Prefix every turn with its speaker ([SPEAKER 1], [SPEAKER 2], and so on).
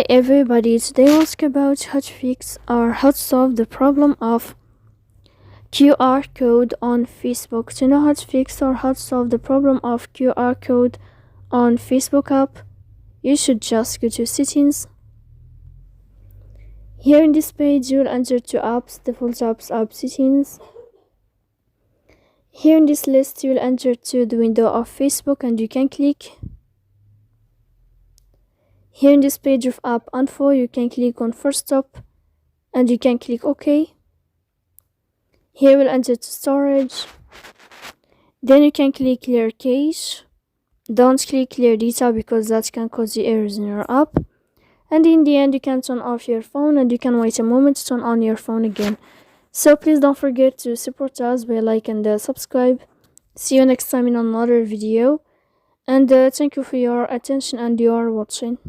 [SPEAKER 1] Hi everybody, today we'll talk about how to fix or how to solve the problem of QR code on Facebook. To know how to fix or how to solve the problem of QR code on Facebook app, you should just go to settings. Here in this page, you'll enter two apps, default apps, app settings. Here in this list, you'll enter to the window of Facebook and you can click. Here in this page of app info, you can click on first stop and you can click OK. Here we'll enter to storage. Then you can click clear cache. Don't click clear data because that can cause you errors in your app. And in the end, you can turn off your phone and you can wait a moment to turn on your phone again. So please don't forget to support us by like and subscribe. See you next time in another video. And thank you for your attention and your watching.